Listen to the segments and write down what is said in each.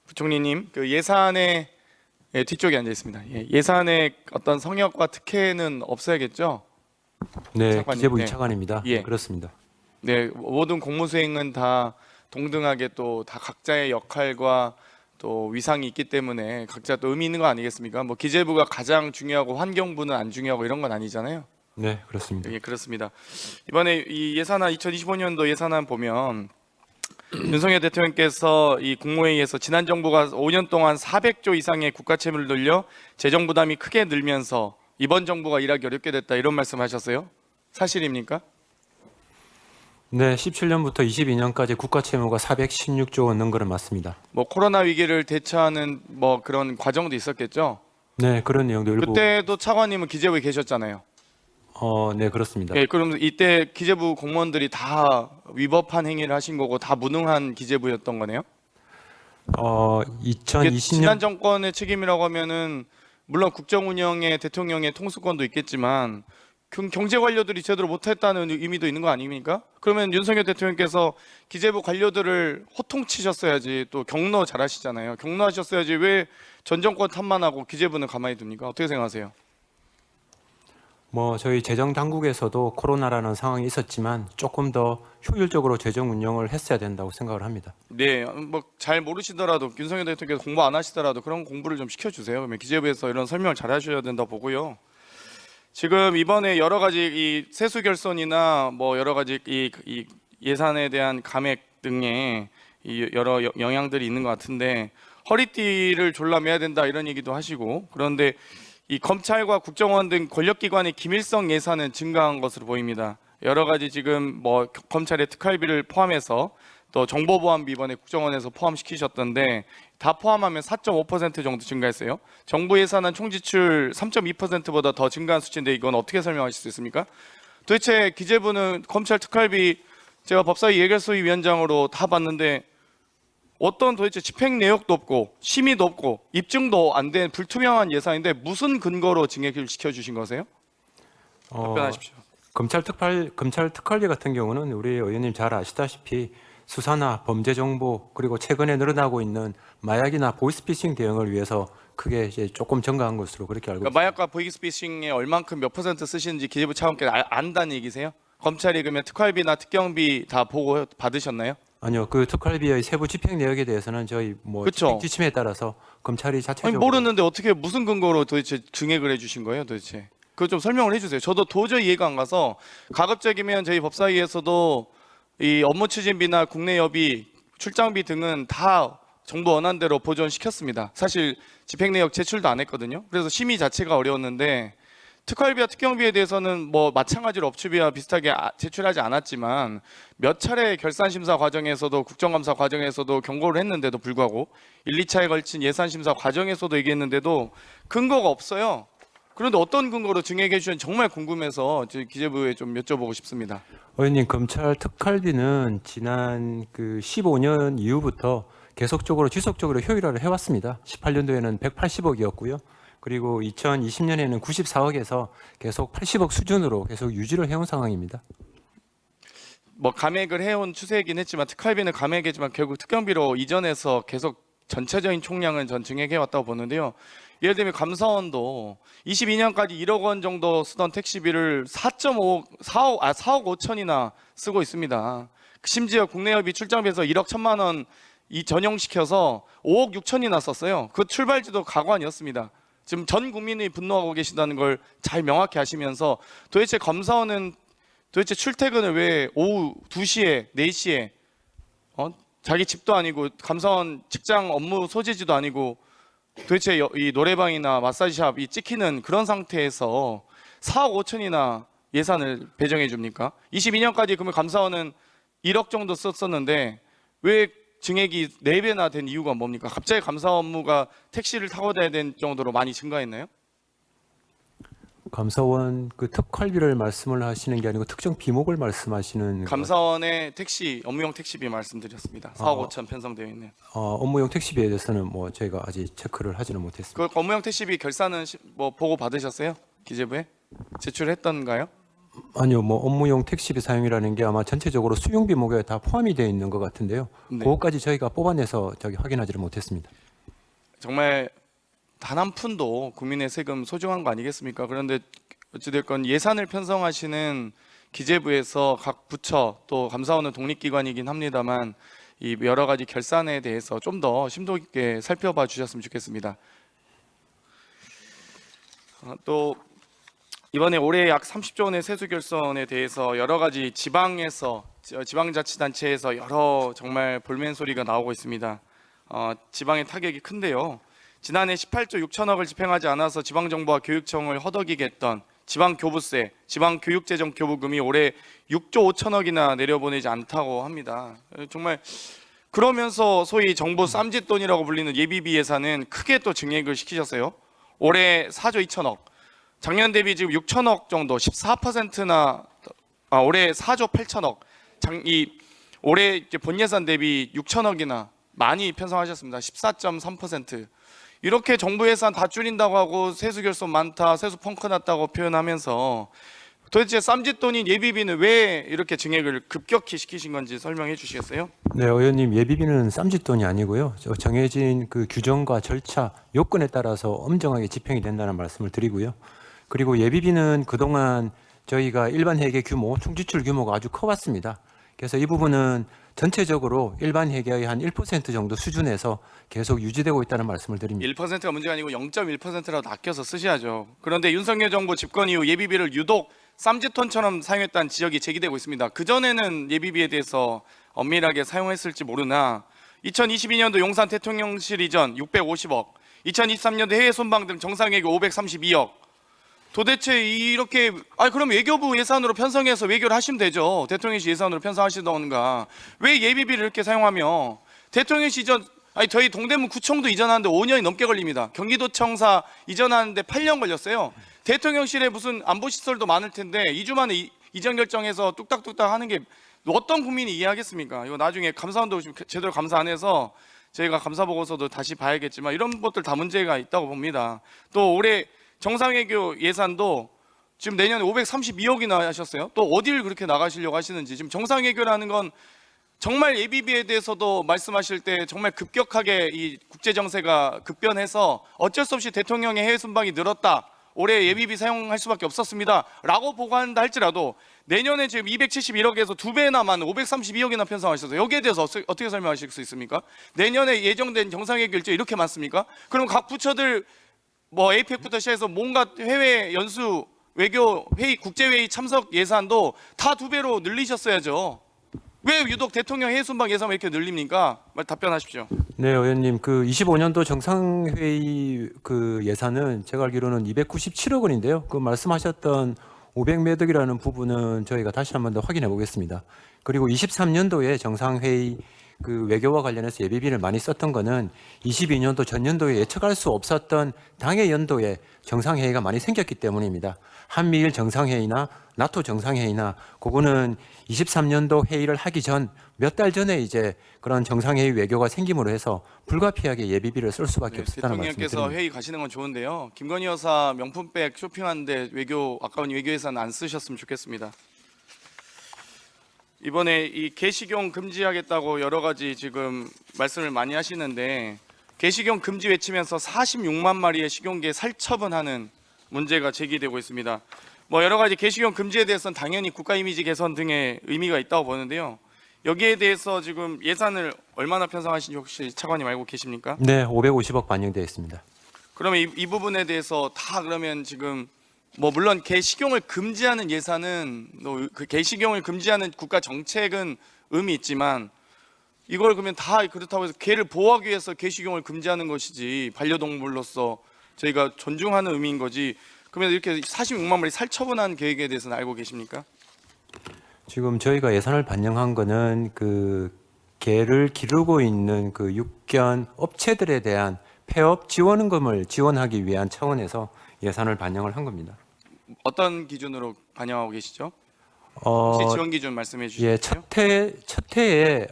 부총리님, 그 예산의 뒤쪽에 앉아 있습니다. 예산의 어떤 성역과 특혜는 없어야겠죠? 네, 차관님. 기재부 네. 이차관입니다. 예. 네, 그렇습니다. 네, 모든 공무수행은 다 동등하게 또 다 각자의 역할과 또 위상이 있기 때문에 각자 또 의미 있는 거 아니겠습니까? 뭐 기재부가 가장 중요하고 환경부는 안 중요하고 이런 건 아니잖아요. 네, 그렇습니다. 예, 그렇습니다. 이번에 이 예산안 2025년도 예산안 보면 윤석열 대통령께서 이 국무회의에서 지난 정부가 5년 동안 400조 이상의 국가 채무를 늘려 재정 부담이 크게 늘면서 이번 정부가 일하기 어렵게 됐다 이런 말씀하셨어요? 사실입니까? 네, 17년부터 22년까지 국가 채무가 416조 원 는 거는 맞습니다. 뭐 코로나 위기를 대처하는 뭐 그런 과정도 있었겠죠? 네, 그런 내용도 일부. 그때도 차관님은 기재부에 계셨잖아요. 네, 그렇습니다. 예, 그럼 이때 기재부 공무원들이 다 위법한 행위를 하신 거고 다 무능한 기재부였던 거네요? 이게 2020년 지난 정권의 책임이라고 하면은 물론 국정 운영에 대통령의 통수권도 있겠지만 경제 관료들이 제대로 못했다는 의미도 있는 거 아닙니까? 그러면 윤석열 대통령께서 기재부 관료들을 호통치셨어야지. 또 경로 잘하시잖아요. 경로하셨어야지. 왜 전 정권 탓만하고 기재부는 가만히 둡니까? 어떻게 생각하세요? 저희 재정 당국에서도 코로나라는 상황이 있었지만 조금 더 효율적으로 재정 운영을 했어야 된다고 생각을 합니다. 네, 뭐 잘 모르시더라도 윤석열 대통령께서 공부 안 하시더라도 그런 공부를 좀 시켜주세요. 그러면 기재부에서 이런 설명을 잘 하셔야 된다 보고요. 지금 이번에 여러 가지 이 세수 결손이나 뭐 여러 가지 이 예산에 대한 감액 등의 이 여러 영향들이 있는 것 같은데 허리띠를 졸라매야 된다 이런 얘기도 하시고, 그런데 이 검찰과 국정원 등 권력기관의 기밀성 예산은 증가한 것으로 보입니다. 여러 가지 지금 뭐 검찰의 특활비를 포함해서 또 정보보안비 이번에 국정원에서 포함시키셨던데 다 포함하면 4.5% 정도 증가했어요. 정부 예산은 총지출 3.2%보다 더 증가한 수치인데 이건 어떻게 설명하실 수 있습니까? 도대체 기재부는 검찰 특활비, 제가 법사위 예결소위 위원장으로 다 봤는데 어떤 도대체 집행 내역도 없고 심의도 없고 입증도 안 된 불투명한 예산인데 무슨 근거로 증액을 시켜주신 거세요? 답변하십시오. 검찰 특활비 같은 경우는 우리 의원님 잘 아시다시피 수사나 범죄 정보 그리고 최근에 늘어나고 있는 마약이나 보이스피싱 대응을 위해서 크게 이제 조금 증가한 것으로 그렇게 알고 있습니다. 마약과 보이스피싱에 얼만큼 몇 퍼센트 쓰시는지 기재부 차관께서 안다는 얘기세요? 검찰이 그러면 특활비나 특경비 다 보고 받으셨나요? 아니요, 그 특활비의 세부 집행 내역에 대해서는 저희 그쵸? 집행 지침에 따라서 검찰이 아니 자체적으로 모르는데 어떻게 무슨 근거로 도대체 증액을 해주신 거예요, 도대체? 그거 좀 설명을 해주세요. 저도 도저히 이해가 안 가서 가급적이면 저희 법사위에서도 이 업무 추진비나 국내 여비, 출장비 등은 다 정부 원안대로 보존시켰습니다. 사실 집행 내역 제출도 안 했거든요. 그래서 심의 자체가 어려웠는데 특활비와 특경비에 대해서는 뭐 마찬가지로 업추비와 비슷하게 제출하지 않았지만 몇 차례 결산심사 과정에서도 국정감사 과정에서도 경고를 했는데도 불구하고 1, 2차에 걸친 예산심사 과정에서도 얘기했는데도 근거가 없어요. 그런데 어떤 근거로 증액해 주셨는지 정말 궁금해서 저희 기재부에 좀 여쭤보고 싶습니다. 의원님, 검찰 특활비는 지난 그 15년 이후부터 계속적으로 지속적으로 효율화를 해왔습니다. 18년도에는 180억이었고요. 그리고 2020년에는 94억에서 계속 80억 수준으로 계속 유지를 해온 상황입니다. 뭐 감액을 해온 추세이긴 했지만 특활비는 감액이지만 결국 특경비로 이전해서 계속 전체적인 총량은 전 증액해 왔다고 보는데요. 예를 들면 감사원도 22년까지 1억 원 정도 쓰던 택시비를 4억 5천이나 쓰고 있습니다. 심지어 국내여비 출장비에서 1억 1천만 원 전용시켜서 5억 6천이나 썼어요. 그 출발지도 가관이었습니다. 지금 전 국민이 분노하고 계신다는 걸 잘 명확히 아시면서 도대체 감사원은 도대체 출퇴근을 왜 오후 2시에 4시에 자기 집도 아니고 감사원 직장 업무 소재지도 아니고 도대체 이 노래방이나 마사지샵 이 찍히는 그런 상태에서 4억 5천이나 예산을 배정해 줍니까? 22년까지 그러면 감사원은 1억 정도 썼었는데 왜 증액이 4배나 된 이유가 뭡니까? 갑자기 감사 업무가 택시를 타고 다녀야 될 정도로 많이 증가했나요? 감사원 그 특활비를 말씀을 하시는 게 아니고 특정 비목을 말씀하시는 감사원의 택시 업무용 택시비 말씀드렸습니다. 4억 5천 편성되어 있는. 업무용 택시비에 대해서는 저희가 아직 체크를 하지는 못했습니다. 그 업무용 택시비 결산은 뭐 보고 받으셨어요? 기재부에 제출했던가요? 아니요, 뭐 업무용 택시비 사용이라는 게 아마 전체적으로 수용비 목표에 다 포함이 되어 있는 것 같은데요. 네. 그것까지 저희가 뽑아내서 확인하지를 못했습니다. 정말 단 한 푼도 국민의 세금 소중한 거 아니겠습니까? 그런데 어찌됐건 예산을 편성하시는 기재부에서 각 부처 또 감사원은 독립기관이긴 합니다만 이 여러 가지 결산에 대해서 좀 더 심도 있게 살펴봐 주셨으면 좋겠습니다. 또 이번에 올해 약 30조 원의 세수 결손에 대해서 여러 가지 지방에서 지방자치단체에서 여러 정말 볼멘 소리가 나오고 있습니다. 지방의 타격이 큰데요. 지난해 18조 6천억을 집행하지 않아서 지방정부와 교육청을 허덕이게 했던 지방교부세, 지방교육재정교부금이 올해 6조 5천억이나 내려보내지 않다고 합니다. 정말 그러면서 소위 정부 쌈짓돈이라고 불리는 예비비 예산은 크게 또 증액을 시키셨어요. 올해 4조 2천억, 작년 대비 지금 6천억 정도, 14%나 올해 4조 8천억, 올해 이제 본 예산 대비 6천억이나 많이 편성하셨습니다. 14.3%. 이렇게 정부 예산 다 줄인다고 하고 세수 결손 많다, 세수 펑크 났다고 표현하면서 도대체 쌈짓돈인 예비비는 왜 이렇게 증액을 급격히 시키신 건지 설명해 주시겠어요? 네, 의원님, 예비비는 쌈짓돈이 아니고요. 정해진 그 규정과 절차, 요건에 따라서 엄정하게 집행이 된다는 말씀을 드리고요. 그리고 예비비는 그동안 저희가 일반 회계 규모, 총지출 규모가 아주 커왔습니다. 그래서 이 부분은 전체적으로 일반 회계의 한 1% 정도 수준에서 계속 유지되고 있다는 말씀을 드립니다. 1%가 문제가 아니고 0.1%라도 아껴서 쓰셔야죠. 그런데 윤석열 정부 집권 이후 예비비를 유독 쌈짓돈처럼 사용했다는 지적이 제기되고 있습니다. 그전에는 예비비에 대해서 엄밀하게 사용했을지 모르나 2022년도 용산 대통령실 이전 650억, 2023년도 해외 순방 등 정상외교 532억. 도대체 이렇게 그럼 외교부 예산으로 편성해서 외교를 하시면 되죠. 대통령실 예산으로 편성하시던가. 왜 예비비를 이렇게 사용하며 대통령실 이전 저희 동대문 구청도 이전하는데 5년이 넘게 걸립니다. 경기도청사 이전하는데 8년 걸렸어요. 대통령실에 무슨 안보시설도 많을 텐데 2주 만에 이전 결정해서 뚝딱뚝딱 하는 게 어떤 국민이 이해하겠습니까? 이거 나중에 감사원도 제대로 감사 안 해서 저희가 감사 보고서도 다시 봐야겠지만 이런 것들 다 문제가 있다고 봅니다. 또 올해 정상외교 예산도 지금 내년에 532억이나 하셨어요. 또 어디를 그렇게 나가시려고 하시는지. 지금 정상외교라는 건 정말 예비비에 대해서도 말씀하실 때 정말 급격하게 이 국제 정세가 급변해서 어쩔 수 없이 대통령의 해외 순방이 늘었다. 올해 예비비 사용할 수밖에 없었습니다. 라고 보고한다 할지라도 내년에 지금 271억에서 2배나 많은 532억이나 편성하셨어요. 여기에 대해서 어떻게 설명하실 수 있습니까? 내년에 예정된 정상회교 일정 이렇게 많습니까? 그럼 각 부처들 APEC부터 시작해서 뭔가 해외 연수, 외교 회의, 국제회의 참석 예산도 다 2배로 늘리셨어야죠. 왜 유독 대통령 해외 순방 예산만 이렇게 늘립니까? 답변하십시오. 네, 의원님, 그 25년도 정상회의 그 예산은 제가 알기로는 297억 원인데요. 그 말씀하셨던 500매덕이라는 부분은 저희가 다시 한 번 더 확인해 보겠습니다. 그리고 23년도에 정상회의 그 외교와 관련해서 예비비를 많이 썼던 거는 22년도 전년도에 예측할 수 없었던 당해 연도에 정상회의가 많이 생겼기 때문입니다. 한미일 정상회의나 나토 정상회의나 그거는 23년도 회의를 하기 전 몇 달 전에 이제 그런 정상회의 외교가 생김으로 해서 불가피하게 예비비를 쓸 수밖에 없었다는 말씀을 대통령께서 드립니다. 회의 가시는 건 좋은데요. 김건희 여사 명품백 쇼핑하는데 아까운 외교 예산 안 쓰셨으면 좋겠습니다. 이번에 이 개식용 금지하겠다고 여러 가지 지금 말씀을 많이 하시는데 개식용 금지 외치면서 46만 마리의 식용계 살처분하는 문제가 제기되고 있습니다. 여러 가지 개식용 금지에 대해서는 당연히 국가 이미지 개선 등의 의미가 있다고 보는데요. 여기에 대해서 지금 예산을 얼마나 편성하신지 혹시 차관님 알고 계십니까? 네, 550억 반영되어 있습니다. 그러면 이 부분에 대해서 다 그러면 지금 물론 개식용을 금지하는 예산은 그 개식용을 금지하는 국가 정책은 의미 있지만 이걸 그러면 다 그렇다고 해서 개를 보호하기 위해서 개식용을 금지하는 것이지 반려동물로서 저희가 존중하는 의미인 거지. 그러면 이렇게 46만 마리 살처분하는 계획에 대해서는 알고 계십니까? 지금 저희가 예산을 반영한 거는 그 개를 기르고 있는 그 육견 업체들에 대한 폐업 지원금을 지원하기 위한 차원에서 예산을 반영을 한 겁니다. 어떤 기준으로 반영하고 계시죠? 혹시 지원 기준 말씀해 주시겠어요? 첫 해에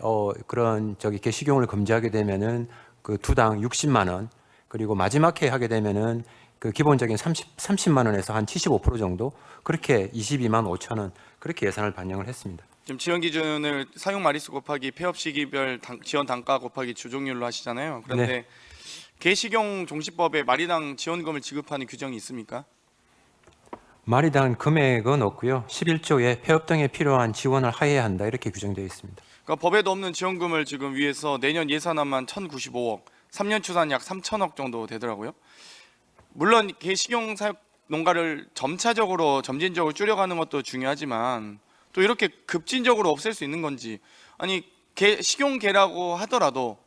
그런 개식용을 금지하게 되면은 그 두당 60만 원, 그리고 마지막 해 하게 되면은 그 기본적인 30만 원에서 한 75% 정도 그렇게 22만 5천 원 그렇게 예산을 반영을 했습니다. 지금 지원 기준을 사용 마리수 곱하기 폐업 시기별 지원 단가 곱하기 주종률로 하시잖아요. 그런데 개식용 종시법에 마리당 지원금을 지급하는 규정이 있습니까? 마리당 금액은 없고요. 11조에 폐업 등에 필요한 지원을 하해야 한다 이렇게 규정되어 있습니다. 그러니까 법에도 없는 지원금을 지금 위해서 내년 예산안만 1,095억, 3년 추산 약 3천억 정도 되더라고요. 물론 개식용 사육 농가를 점진적으로 줄여가는 것도 중요하지만 또 이렇게 급진적으로 없앨 수 있는 건지, 아니 식용개라고 하더라도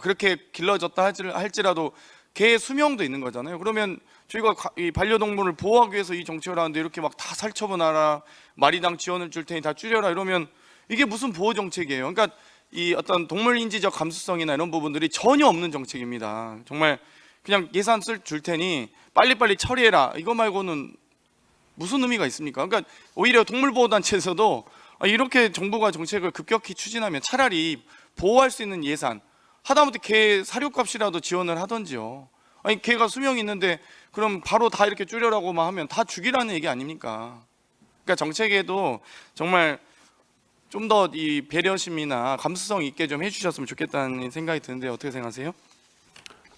그렇게 길러졌다 할지라도 개의 수명도 있는 거잖아요. 그러면 저희가 이 반려동물을 보호하기 위해서 이 정책을 하는데 이렇게 막 다 살처분하라, 마리당 지원을 줄 테니 다 줄여라 이러면 이게 무슨 보호 정책이에요? 그러니까 이 어떤 동물 인지적 감수성이나 이런 부분들이 전혀 없는 정책입니다. 정말 그냥 예산 줄 테니 빨리빨리 처리해라, 이거 말고는 무슨 의미가 있습니까? 그러니까 오히려 동물보호단체에서도 이렇게 정부가 정책을 급격히 추진하면 차라리 보호할 수 있는 예산, 하다못해 개 사료값이라도 지원을 하던지요. 아니 개가 수명이 있는데 그럼 바로 다 이렇게 줄여라고만 하면 다 죽이라는 얘기 아닙니까? 그러니까 정책에도 정말 좀 더 이 배려심이나 감수성 있게 좀 해주셨으면 좋겠다는 생각이 드는데 어떻게 생각하세요?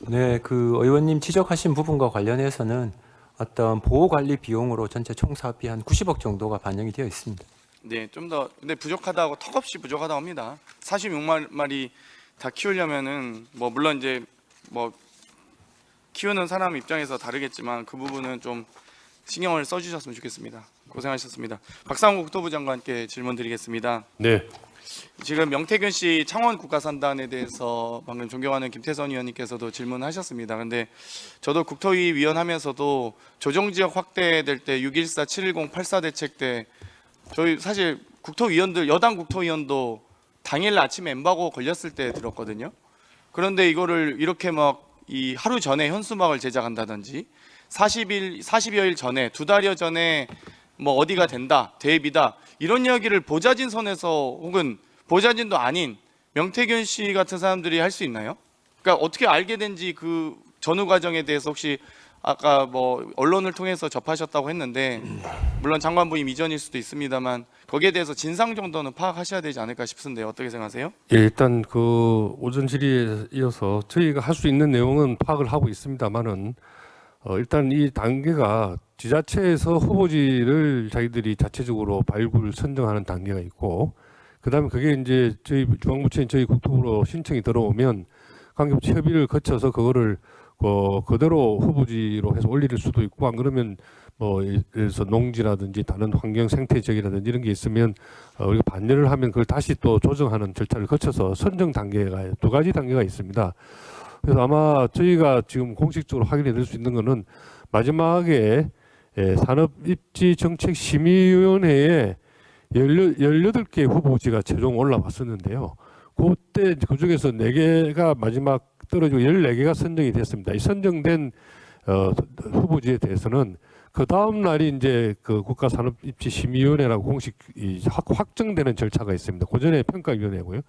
네, 그 의원님 지적하신 부분과 관련해서는 어떤 보호 관리 비용으로 전체 총 사업비 한 90억 정도가 반영이 되어 있습니다. 네, 좀 더 근데 부족하다고 턱없이 부족하다고 합니다. 46마리 다 키우려면은 뭐 물론 이제 뭐 키우는 사람 입장에서 다르겠지만 그 부분은 좀 신경을 써주셨으면 좋겠습니다. 고생하셨습니다. 박상호 국토부 장관께 질문 드리겠습니다. 네. 지금 명태균 씨 창원 국가산단에 대해서 방금 존경하는 김태선 의원님께서도 질문하셨습니다. 근데 저도 국토위 위원하면서도 조정지역 확대될 때 6.14, 7.10, 8.4 대책 때 저희 사실 국토위원들, 여당 국토위원도 당일 아침에 엠바고 걸렸을 때 들었거든요. 그런데 이거를 이렇게 막 이 하루 전에 현수막을 제작한다든지 40여일 전에, 2달여 전에 뭐 어디가 된다, 대비다 이런 이야기를 보좌진 선에서 혹은 보좌진도 아닌 명태균 씨 같은 사람들이 할 수 있나요? 그러니까 어떻게 알게 된지 그 전후 과정에 대해서 혹시 아까 뭐 언론을 통해서 접하셨다고 했는데 물론 장관 부임 이전일 수도 있습니다만 거기에 대해서 진상 정도는 파악하셔야 되지 않을까 싶은데 어떻게 생각하세요? 예, 일단 그 오전 질의에 이어서 저희가 할 수 있는 내용은 파악을 하고 있습니다만은 일단 이 단계가 지자체에서 후보지를 자기들이 자체적으로 발굴 선정하는 단계가 있고, 그다음에 그게 이제 저희 중앙부처인 저희 국토부로 신청이 들어오면 관계부처 협의를 거쳐서 그거를 그대로 후보지로 해서 올릴 수도 있고, 안 그러면 뭐 예를 들어서 농지라든지 다른 환경 생태 지역이라든지 이런 게 있으면 우리가 반려를 하면 그걸 다시 또 조정하는 절차를 거쳐서 선정 단계가 2가지 단계가 있습니다. 그래서 아마 저희가 지금 공식적으로 확인해 드릴 수 있는 거는 마지막에 산업입지정책심의위원회에 18개 후보지가 최종 올라왔었는데요. 그때 그중에서 4개가 마지막 떨어지고 14개가 선정이 됐습니다. 이 선정된 후보지에 대해서는 그 다음 날이 이제 그 국가산업입지심의위원회라고 공식 확정되는 절차가 있습니다. 그 전에 평가위원회고요.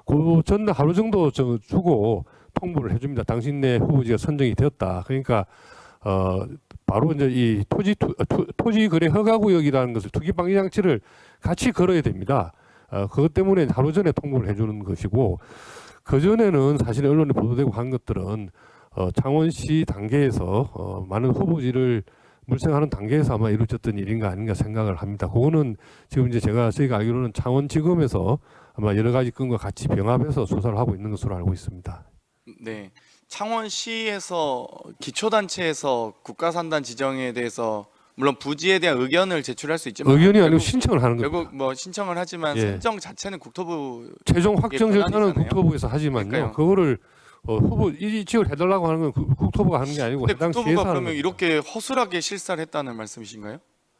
그 전날 하루 정도 주고 통보를 해줍니다. 당신네 후보지가 선정이 되었다. 그러니까 바로 이제 이 토지 거래 허가 구역이라는 것을 투기 방지 장치를 같이 걸어야 됩니다. 그것 때문에 하루 전에 통보를 해주는 것이고, 그 전에는 사실 언론에 보도되고 한 것들은 창원시 단계에서 많은 후보지를 물색하는 단계에서 아마 이루어졌던 일인가 아닌가 생각을 합니다. 그거는 지금 이제 저희가 알기로는 창원지검에서 아마 여러 가지 건과 같이 병합해서 수사를 하고 있는 것으로 알고 있습니다. 네, 창원시에서 기초단체에서 국가산단 지정에 대해서 물론 부지에 대한 의견을 제출할 수 있지만 의견이 아니고 신청을 하는 겁니다. 결국 뭐 신청을 하지만 예. 선정 자체는 국토부 최종 확정 절차는 권한이잖아요. 국토부에서 하지만요. 그러니까요. 그거를 후보 이 지역을 해달라고 하는 건 국토부가 하는 게 아니고 근데 해당 국토부가 시에서 하는 그러면 겁니다. 이렇게 허술하게 실사를 했다는 말씀이신가요?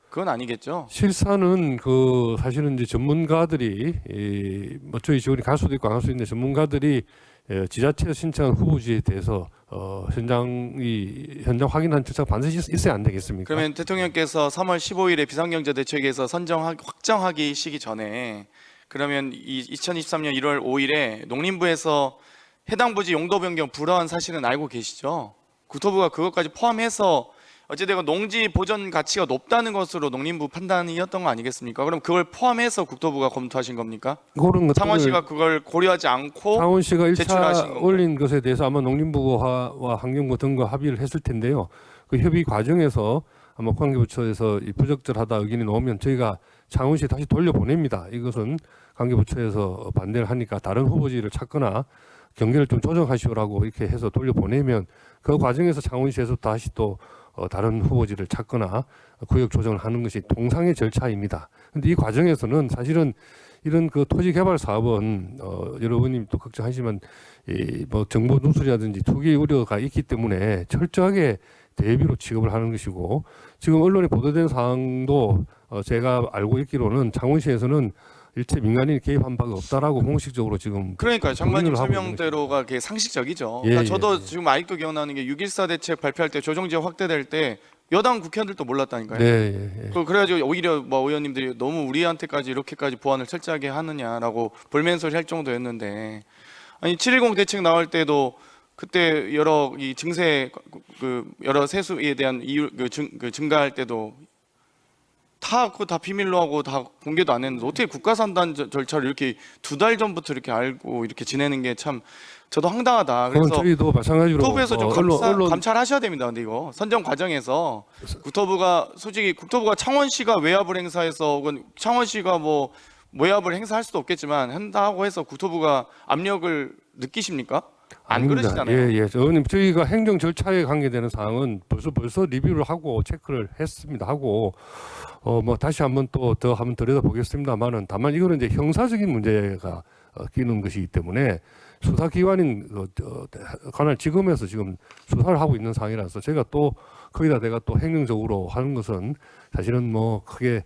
그건 아니겠죠. 실사는 그 사실은 이제 전문가들이 뭐 저희 직원이 갈 수도 있고 안 갈 수도 있는데 전문가들이 지자체에서 신청한 후보지에 대해서 현장 확인한 절차가 반드시 있어야 안 되겠습니까? 그러면 대통령께서 3월 15일에 비상경제대책에서 확정하기 시기 전에 그러면 2023년 1월 5일에 농림부에서 해당 부지 용도 변경 불허한 사실은 알고 계시죠? 국토부가 그것까지 포함해서 어찌되건 농지 보전 가치가 높다는 것으로 농림부 판단이었던 거 아니겠습니까? 그럼 그걸 포함해서 국토부가 검토하신 겁니까? 그런 것들을 창원시가 그걸 고려하지 않고 창원시가 제출하신 1차 건가요? 올린 것에 대해서 아마 농림부와 환경부 등과 합의를 했을 텐데요. 그 협의 과정에서 아마 관계부처에서 이 부적절하다 의견이 나오면 저희가 창원시에 다시 돌려보냅니다. 이것은 관계부처에서 반대를 하니까 다른 후보지를 찾거나 경계를 좀 조정하시오라고 이렇게 해서 돌려보내면 그 과정에서 창원시에서 다시 또 다른 후보지를 찾거나 구역 조정을 하는 것이 통상의 절차입니다. 그런데 이 과정에서는 사실은 이런 그 토지 개발 사업은 여러분님 또 걱정하시지만 뭐 정보 누설이라든지 투기 우려가 있기 때문에 철저하게 대비로 취급을 하는 것이고 지금 언론에 보도된 사항도 제가 알고 있기로는 창원시에서는 일체 민간인이 개입한 바가 없다라고 공식적으로 지금 그러니까요. 장관님 부인을 하고 있는 설명대로가 그게 상식적이죠. 예, 그러니까 예, 저도 예. 지금 아직도 기억나는 게 6.14 대책 발표할 때 조정지역 확대될 때 여당 국회의원들도 몰랐다니까요. 네, 예, 예. 그래가지고 오히려 뭐 의원님들이 너무 우리한테까지 이렇게까지 보안을 철저하게 하느냐라고 볼멘소리 할 정도였는데 아니 7.10 대책 나올 때도 그때 여러 이 증세 그 여러 세수에 대한 이유 증가할 때도 다 그거 다 비밀로 하고 다 공개도 안 했는데 어떻게 국가산단 절차를 이렇게 2달 전부터 이렇게 알고 이렇게 지내는 게 참 저도 황당하다. 그건 그래서 저희도 마찬가지로 국토부에서 좀 언론 감찰하셔야 됩니다. 근데 이거 선정 과정에서 국토부가 솔직히 국토부가 창원시가 외압을 행사해서 혹은 창원시가 뭐 외압을 행사할 수도 없겠지만 한다고 해서 국토부가 압력을 느끼십니까? 안 아닙니다. 그러시잖아요. 예, 예. 의원님 저희가 행정 절차에 관계되는 사항은 벌써 리뷰를 하고 체크를 했습니다. 하고 뭐 다시 한번 또 더 한번 들여다보겠습니다만은 다만 이거는 이제 형사적인 문제가 끼는 것이기 때문에 수사기관인 관할지검에서 지금 수사를 하고 있는 상황이라서 제가 또 거기다 내가 또 행정적으로 하는 것은 사실은 뭐 크게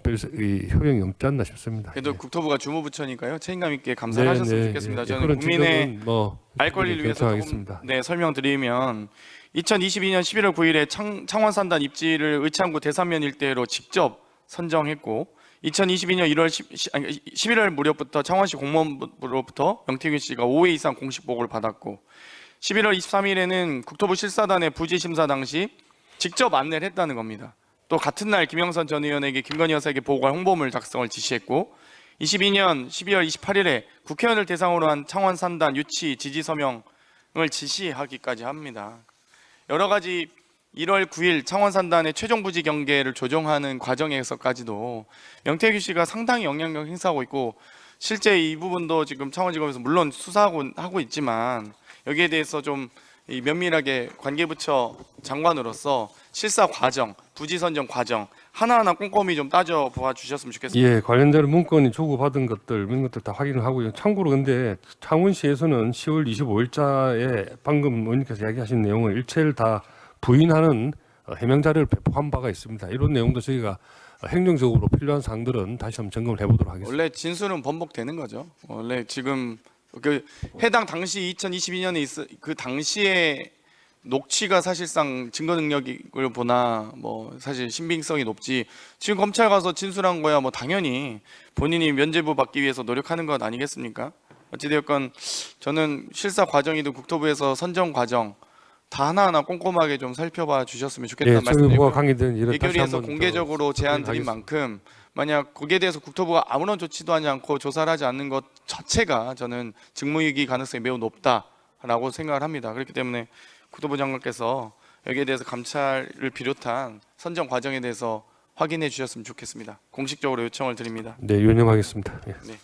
별 효용이 없지 않나 싶습니다. 그래도 예. 국토부가 주무부처니까요. 책임감 있게 감사를 하셨으면 좋겠습니다. 예. 저는 그런 국민의 지적은 뭐 알 권리를 위해서 조금 결정하겠습니다. 설명드리면 2022년 11월 9일에 창원산단 입지를 의창구 대산면 일대로 직접 선정했고 2022년 11월 무렵부터 창원시 공무원으로부터 명태균 씨가 5회 이상 공식 보고를 받았고 11월 23일에는 국토부 실사단의 부지 심사 당시 직접 안내를 했다는 겁니다. 또 같은 날 김영선 전 의원에게 김건희 여사에게 보고할 홍보물 작성을 지시했고 22년 12월 28일에 국회의원을 대상으로 한 창원 산단 유치 지지 서명을 지시하기까지 합니다. 여러 가지 1월 9일 창원 산단의 최종 부지 경계를 조정하는 과정에서까지도 명태균 씨가 상당히 영향력 행사하고 있고 실제 이 부분도 지금 창원지검에서 물론 수사하고 있지만 여기에 대해서 좀 면밀하게 관계부처 장관으로서 실사 과정, 부지 선정 과정 하나하나 꼼꼼히 좀 따져 보아 주셨으면 좋겠습니다. 예, 관련된 문건이 주고받은 것들 이런 것들 다 확인을 하고요. 참고로 근데 창원시에서는 10월 25일자에 방금 의원님께서 이야기하신 내용을 일체를 다 부인하는 해명 자료를 배포한 바가 있습니다. 이런 내용도 저희가 행정적으로 필요한 사항들은 다시 한번 점검을 해보도록 하겠습니다. 원래 진술은 번복되는 거죠. 원래 지금 그 해당 당시 2022년에 그 당시에 녹취가 사실상 증거 능력을 보나 뭐 사실 신빙성이 높지 지금 검찰 가서 진술한 거야 뭐 당연히 본인이 면죄부 받기 위해서 노력하는 것 아니겠습니까? 어찌되었건 저는 실사 과정이든 국토부에서 선정 과정 다 하나하나 꼼꼼하게 좀 살펴봐 주셨으면 좋겠다는 예, 말씀드리고요. 관계된 일을 다시 예결위에서 한번 공개적으로 제안 드린 확인하겠습니다. 만큼 만약 거기에 대해서 국토부가 아무런 조치도 하지 않고 조사를 하지 않는 것 자체가 저는 직무유기 가능성이 매우 높다라고 생각을 합니다. 그렇기 때문에 국토부 장관께서 여기에 대해서 감찰을 비롯한 선정 과정에 대해서 확인해 주셨으면 좋겠습니다. 공식적으로 요청을 드립니다. 네, 유념하겠습니다. 예. 네.